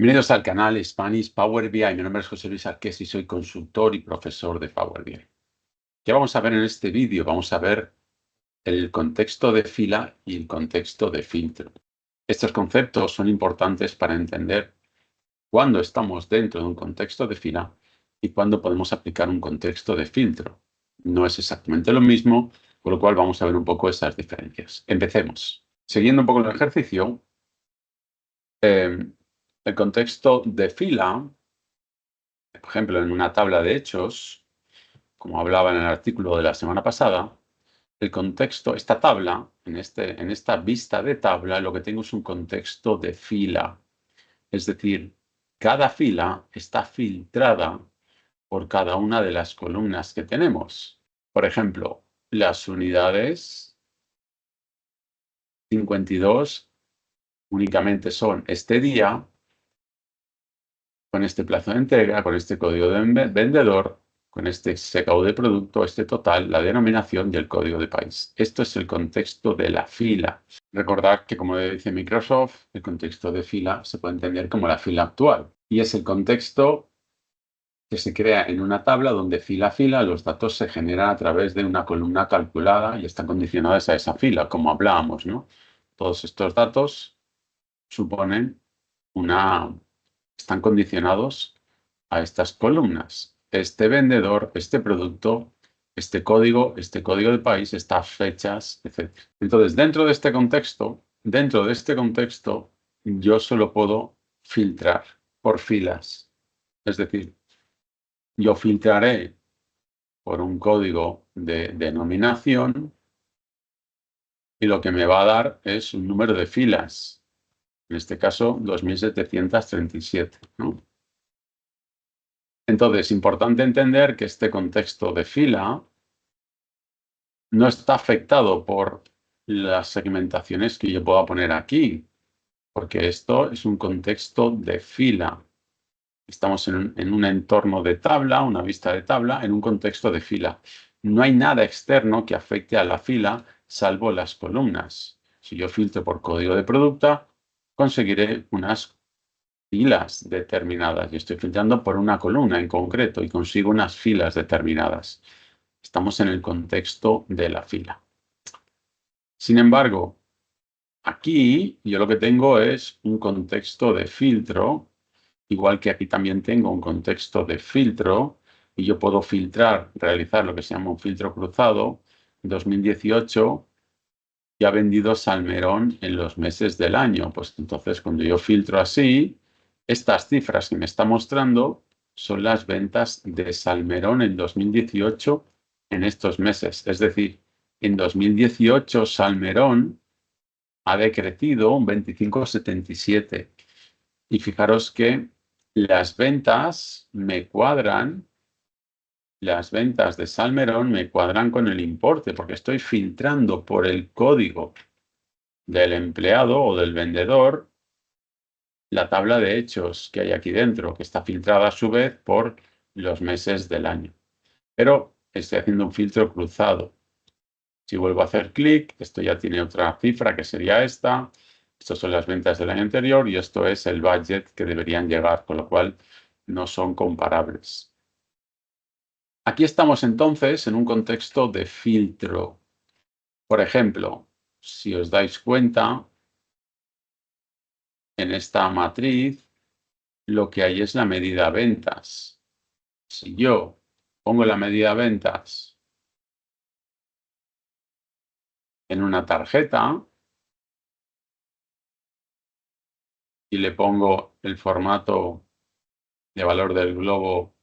Bienvenidos al canal Spanish Power BI. Mi nombre es José Luis Arqués y soy consultor y profesor de Power BI. ¿Qué vamos a ver en este vídeo? Vamos a ver el contexto de fila y el contexto de filtro. Estos conceptos son importantes para entender cuándo estamos dentro de un contexto de fila y cuándo podemos aplicar un contexto de filtro. No es exactamente lo mismo, con lo cual vamos a ver un poco esas diferencias. Empecemos. Siguiendo un poco el ejercicio, el contexto de fila, por ejemplo, en una tabla de hechos, como hablaba en el artículo de la semana pasada, el contexto, esta tabla, en esta vista de tabla, lo que tengo es un contexto de fila. Es decir, cada fila está filtrada por cada una de las columnas que tenemos. Por ejemplo, las unidades 52 únicamente son este día, con este plazo de entrega, con este código de vendedor, con este SKU de producto, este total, la denominación y el código de país. Esto es el contexto de la fila. Recordad que, como dice Microsoft, el contexto de fila se puede entender como la fila actual. Y es el contexto que se crea en una tabla donde fila a fila los datos se generan a través de una columna calculada y están condicionados a esa fila, como hablábamos, ¿no? Todos estos datos están condicionados a estas columnas. Este vendedor, este producto, este código de país, estas fechas, etc. Entonces, dentro de este contexto, yo solo puedo filtrar por filas. Es decir, yo filtraré por un código de denominación y lo que me va a dar es un número de filas. En este caso, 2737, ¿no? Entonces, es importante entender que este contexto de fila no está afectado por las segmentaciones que yo pueda poner aquí, porque esto es un contexto de fila. Estamos en un entorno de tabla, una vista de tabla, en un contexto de fila. No hay nada externo que afecte a la fila, salvo las columnas. Si yo filtro por código de producto, conseguiré unas filas determinadas. Yo estoy filtrando por una columna en concreto y consigo unas filas determinadas. Estamos en el contexto de la fila. Sin embargo, aquí yo lo que tengo es un contexto de filtro, igual que aquí también tengo un contexto de filtro, y yo puedo realizar lo que se llama un filtro cruzado. En 2018 ya ha vendido salmerón en los meses del año. Pues entonces, cuando yo filtro así, estas cifras que me está mostrando son las ventas de salmerón en 2018 en estos meses. Es decir, en 2018 salmerón ha decrecido un 25,77. Y fijaros que las ventas de salmerón me cuadran con el importe, porque estoy filtrando por el código del empleado o del vendedor la tabla de hechos que hay aquí dentro, que está filtrada a su vez por los meses del año. Pero estoy haciendo un filtro cruzado. Si vuelvo a hacer clic, esto ya tiene otra cifra que sería esta. Estas son las ventas del año anterior y esto es el budget que deberían llegar, con lo cual no son comparables. Aquí estamos entonces en un contexto de filtro. Por ejemplo, si os dais cuenta, en esta matriz lo que hay es la medida ventas. Si yo pongo la medida ventas en una tarjeta y le pongo el formato de valor del globo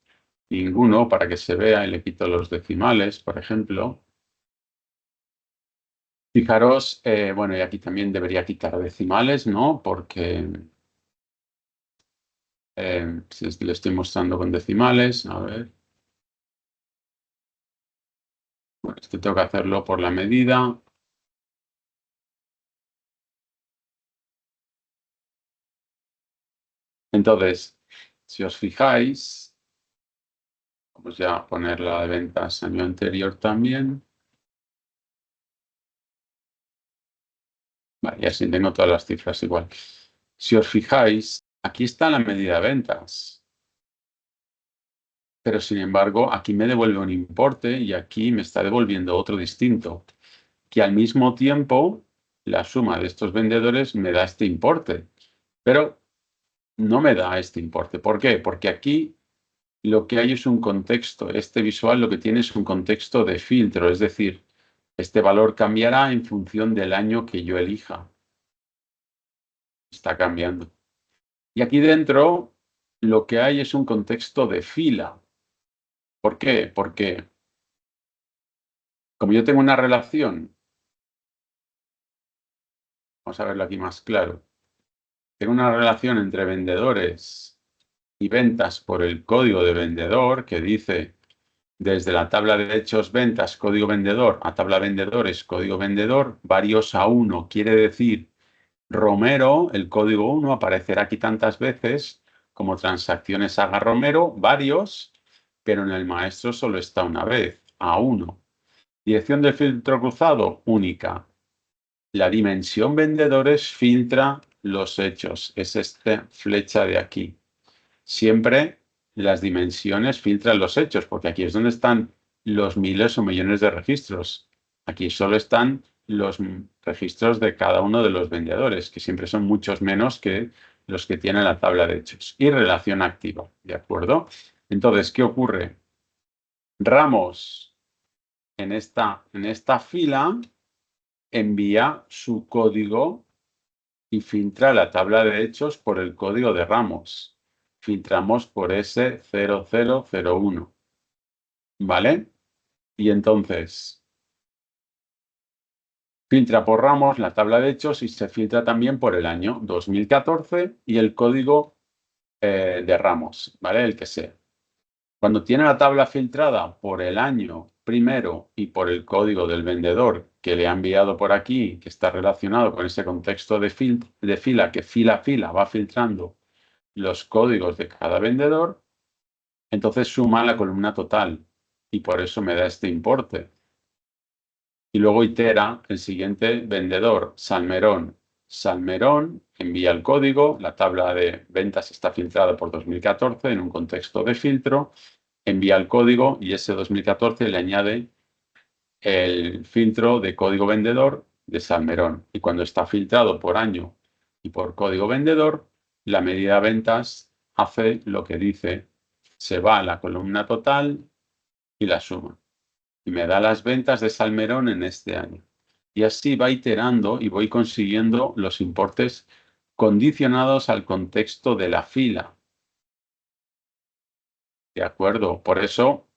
ninguno para que se vea y le quito los decimales, por ejemplo. Fijaros, bueno, y aquí también debería quitar decimales, ¿no? Porque si le estoy mostrando con decimales, a ver. Bueno, esto tengo que hacerlo por la medida. Entonces, si os fijáis, vamos ya a poner la de ventas año anterior también. Vale, y así tengo todas las cifras igual. Si os fijáis, Aquí está la medida de ventas. Pero sin embargo, aquí me devuelve un importe y aquí me está devolviendo otro distinto, que al mismo tiempo la suma de estos vendedores me da este importe, pero no me da este importe. ¿Por qué? Porque aquí lo que hay es un contexto. Este visual lo que tiene es un contexto de filtro, es decir, este valor cambiará en función del año que yo elija. Está cambiando. Y aquí dentro lo que hay es un contexto de fila. ¿Por qué? Porque como yo tengo una relación, vamos a verlo aquí más claro, tengo una relación entre vendedores y ventas por el código de vendedor que dice desde la tabla de hechos ventas, código vendedor, a tabla vendedores, código vendedor, varios a 1, quiere decir Romero, el código 1 aparecerá aquí tantas veces como transacciones haga Romero, varios, pero en el maestro solo está una vez, a 1. Dirección de filtro cruzado, única. La dimensión vendedores filtra los hechos, es esta flecha de aquí. Siempre las dimensiones filtran los hechos, porque aquí es donde están los miles o millones de registros. Aquí solo están los registros de cada uno de los vendedores, que siempre son muchos menos que los que tiene la tabla de hechos. Y relación activa, ¿de acuerdo? Entonces, ¿qué ocurre? Ramos en esta fila envía su código y filtra la tabla de hechos por el código de Ramos. Filtramos por ese 0001. ¿Vale? Y entonces filtra por Ramos la tabla de hechos y se filtra también por el año 2014 y el código de Ramos, ¿vale? El que sea. Cuando tiene la tabla filtrada por el año primero y por el código del vendedor que le ha enviado por aquí, que está relacionado con ese contexto de fila, que fila a fila va filtrando los códigos de cada vendedor, entonces suma la columna total y por eso me da este importe. Y luego itera el siguiente vendedor, Salmerón. Salmerón envía el código, la tabla de ventas está filtrada por 2014 en un contexto de filtro, envía el código y ese 2014 le añade el filtro de código vendedor de Salmerón. Y cuando está filtrado por año y por código vendedor, la medida de ventas hace lo que dice, se va a la columna total y la suma. Y me da las ventas de Salmerón en este año. Y así va iterando y voy consiguiendo los importes condicionados al contexto de la fila. ¿De acuerdo? Por eso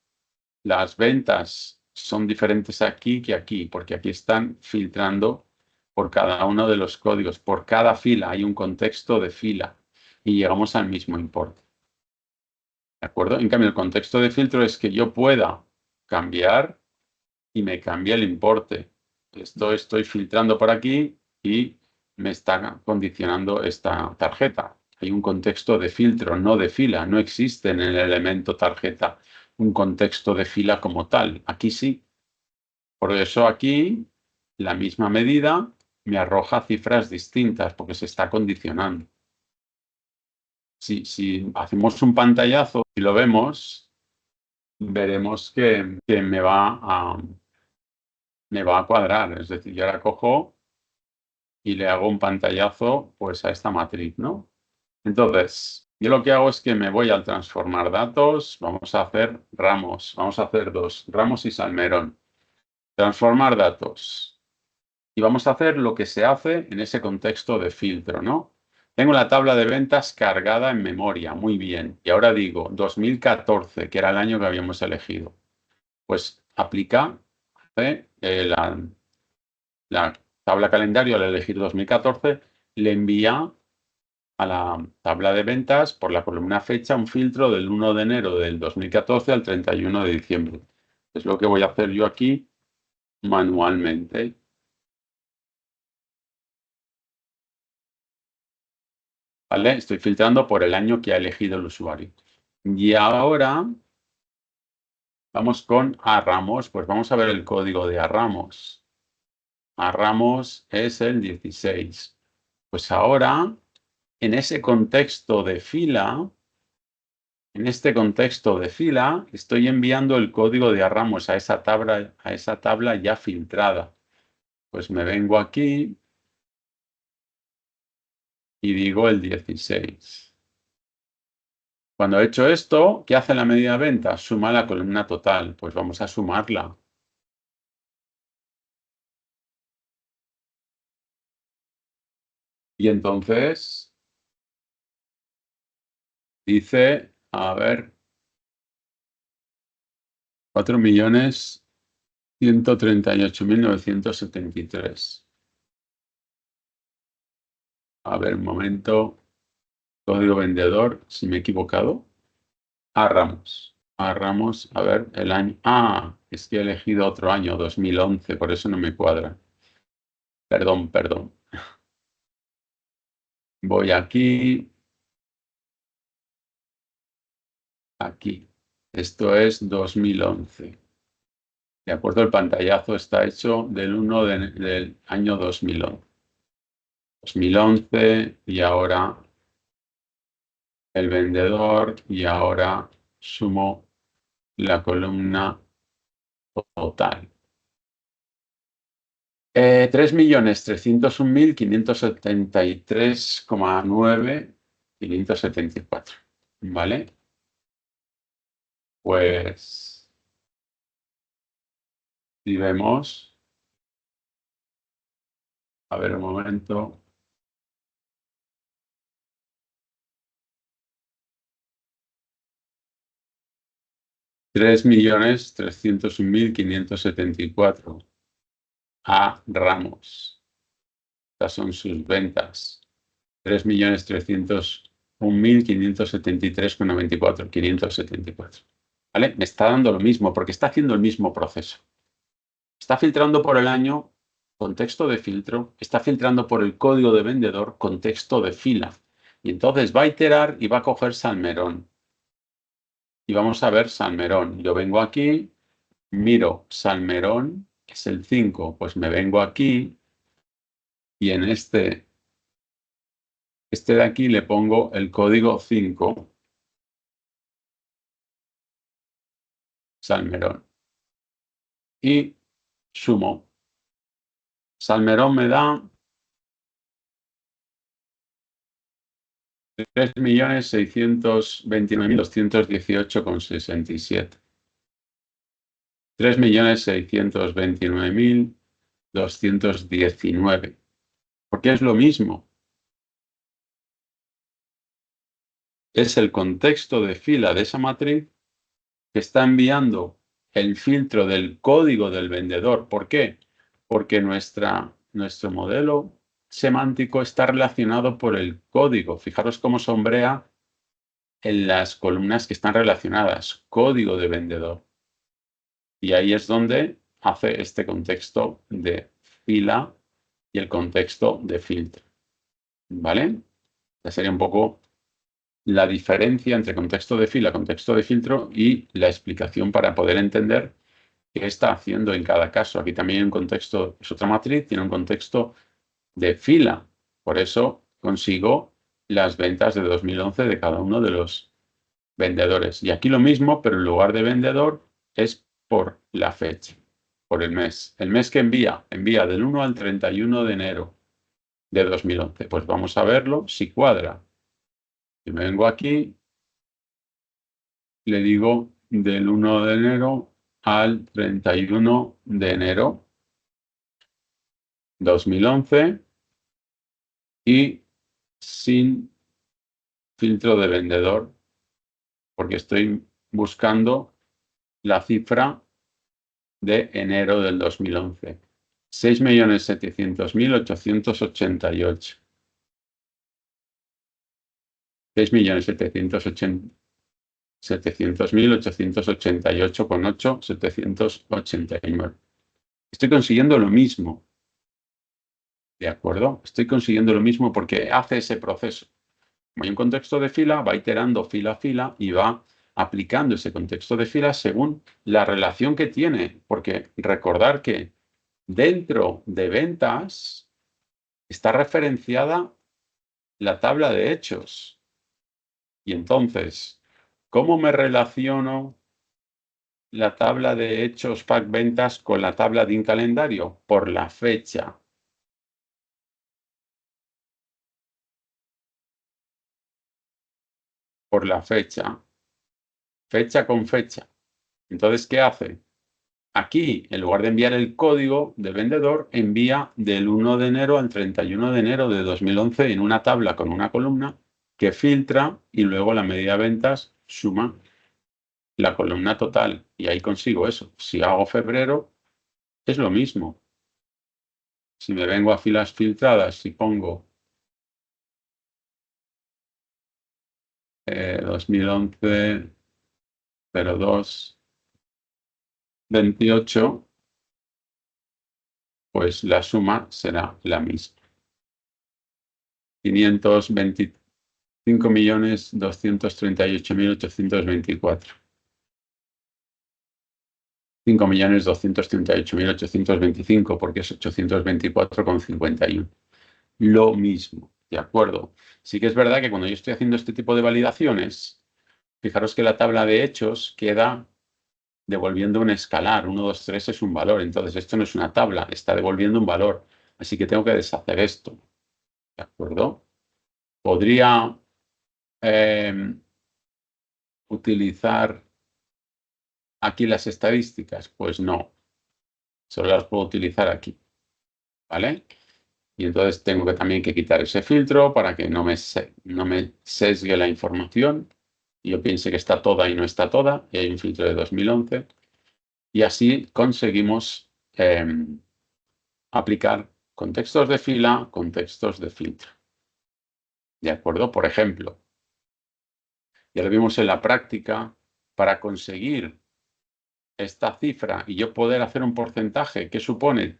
las ventas son diferentes aquí que aquí, porque aquí están filtrando por cada uno de los códigos. Por cada fila hay un contexto de fila y llegamos al mismo importe. ¿De acuerdo? En cambio, el contexto de filtro es que yo pueda cambiar y me cambia el importe. Estoy filtrando por aquí y me está condicionando esta tarjeta. Hay un contexto de filtro, no de fila. No existe en el elemento tarjeta un contexto de fila como tal. Aquí sí. Por eso aquí la misma medida me arroja cifras distintas porque se está condicionando. Si hacemos un pantallazo y lo vemos, veremos que me va a cuadrar. Es decir, yo ahora cojo y le hago un pantallazo pues a esta matriz, ¿no? Entonces, yo lo que hago es que me voy al transformar datos, vamos a hacer ramos, vamos a hacer dos, ramos y salmerón. Transformar datos. Y vamos a hacer lo que se hace en ese contexto de filtro, ¿no? Tengo la tabla de ventas cargada en memoria, muy bien. Y ahora digo 2014, que era el año que habíamos elegido. Pues aplica la tabla calendario al elegir 2014, le envía a la tabla de ventas por la columna fecha un filtro del 1 de enero del 2014 al 31 de diciembre. Es lo que voy a hacer yo aquí manualmente. ¿Vale? Estoy filtrando por el año que ha elegido el usuario. Y ahora vamos con Arramos. Pues vamos a ver el código de Arramos. Arramos es el 16. Pues ahora en ese contexto de fila, en este contexto de fila, estoy enviando el código de Arramos a esa tabla ya filtrada. Pues me vengo aquí y digo el 16. Cuando he hecho esto, ¿qué hace la medida de venta? Suma la columna total. Pues vamos a sumarla. Y entonces dice, a ver, 4.138.973. A ver, un momento. Código vendedor, si me he equivocado. Ramos. Ramos, a ver, el año. Es que he elegido otro año, 2011, por eso no me cuadra. Perdón, perdón. Voy aquí. Aquí. Esto es 2011. De acuerdo, el pantallazo está hecho del 1 del año 2011. 2011 y ahora el vendedor y ahora sumo la columna total. 3.301.573,9.574. ¿Vale? Pues si vemos, a ver un momento. $3.301.574 a Ramos. Estas son sus ventas. 3.301.573,94. 574. ¿Vale? Me está dando lo mismo porque está haciendo el mismo proceso. Está filtrando por el año, contexto de filtro. Está filtrando por el código de vendedor, contexto de fila. Y entonces va a iterar y va a coger Salmerón. Y vamos a ver Salmerón. Yo vengo aquí, miro Salmerón, que es el 5. Pues me vengo aquí y en este de aquí le pongo el código 5. Salmerón. Y sumo. Salmerón me da 3.629.218,67. 3.629.219. Porque es lo mismo. Es el contexto de fila de esa matriz que está enviando el filtro del código del vendedor. ¿Por qué? Porque nuestro modelo semántico está relacionado por el código. Fijaros cómo sombrea en las columnas que están relacionadas. Código de vendedor. Y ahí es donde hace este contexto de fila y el contexto de filtro. ¿Vale? Esa sería un poco la diferencia entre contexto de fila, contexto de filtro y la explicación para poder entender qué está haciendo en cada caso. Aquí también hay un contexto, es otra matriz, tiene un contexto de fila. Por eso consigo las ventas de 2011 de cada uno de los vendedores. Y aquí lo mismo, pero en lugar de vendedor es por la fecha, por el mes. El mes que envía del 1 al 31 de enero de 2011. Pues vamos a verlo si cuadra. Y me vengo aquí, le digo del 1 de enero al 31 de enero 2011 y sin filtro de vendedor, porque estoy buscando la cifra de enero del 2011. 6.700.888. 6.700.888,8, 789. Estoy consiguiendo lo mismo. ¿De acuerdo? Estoy consiguiendo lo mismo porque hace ese proceso. Como hay un contexto de fila, va iterando fila a fila y va aplicando ese contexto de fila según la relación que tiene. Porque recordar que dentro de ventas está referenciada la tabla de hechos. Y entonces, ¿cómo me relaciono la tabla de hechos pack ventas con la tabla de un calendario? Por la fecha. Por la fecha. Fecha con fecha. Entonces, ¿qué hace? Aquí, en lugar de enviar el código de vendedor, envía del 1 de enero al 31 de enero de 2011 en una tabla con una columna que filtra y luego la medida de ventas suma la columna total. Y ahí consigo eso. Si hago febrero, es lo mismo. Si me vengo a filas filtradas y pongo 2011 02 28, pues la suma será la misma. 5.238.824. 5.238.825, porque es 824,51. Lo mismo, ¿de acuerdo? Sí que es verdad que cuando yo estoy haciendo este tipo de validaciones, fijaros que la tabla de hechos queda devolviendo un escalar. 1, 2, 3 es un valor. Entonces, esto no es una tabla, está devolviendo un valor. Así que tengo que deshacer esto. ¿De acuerdo? Podría utilizar aquí las estadísticas. Pues no, solo las puedo utilizar aquí. ¿Vale? Y entonces tengo que también que quitar ese filtro para que no me sesgue la información. Y yo piense que está toda y no está toda. Y hay un filtro de 2011. Y así conseguimos aplicar contextos de fila, contextos de filtro. ¿De acuerdo? Por ejemplo, ya lo vimos en la práctica, para conseguir esta cifra y yo poder hacer un porcentaje que supone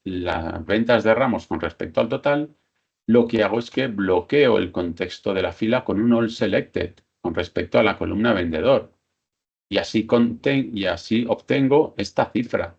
las ventas de ramos con respecto al total, lo que hago es que bloqueo el contexto de la fila con un all selected con respecto a la columna vendedor. Y así obtengo esta cifra,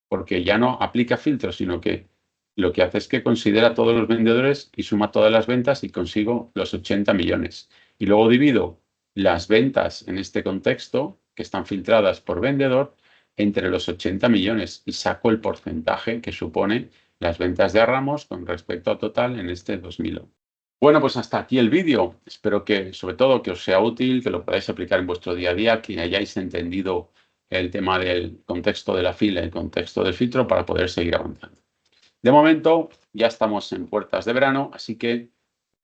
porque ya no aplica filtros, sino que lo que hace es que considera todos los vendedores y suma todas las ventas y consigo los 80 millones. Y luego divido las ventas en este contexto, que están filtradas por vendedor, entre los 80 millones y saco el porcentaje que supone las ventas de ramos con respecto al total en este 2011. Bueno, pues hasta aquí el vídeo. Espero que, sobre todo, que os sea útil, que lo podáis aplicar en vuestro día a día, que hayáis entendido el tema del contexto de la fila y el contexto del filtro para poder seguir avanzando. De momento, ya estamos en puertas de verano, así que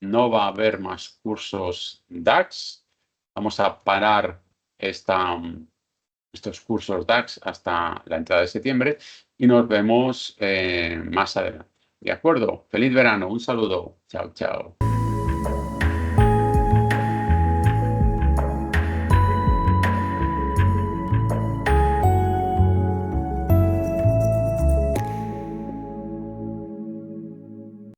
no va a haber más cursos DAX. Vamos a parar estos cursos DAX hasta la entrada de septiembre y nos vemos más adelante. ¿De acuerdo? Feliz verano. Un saludo. Chao, chao.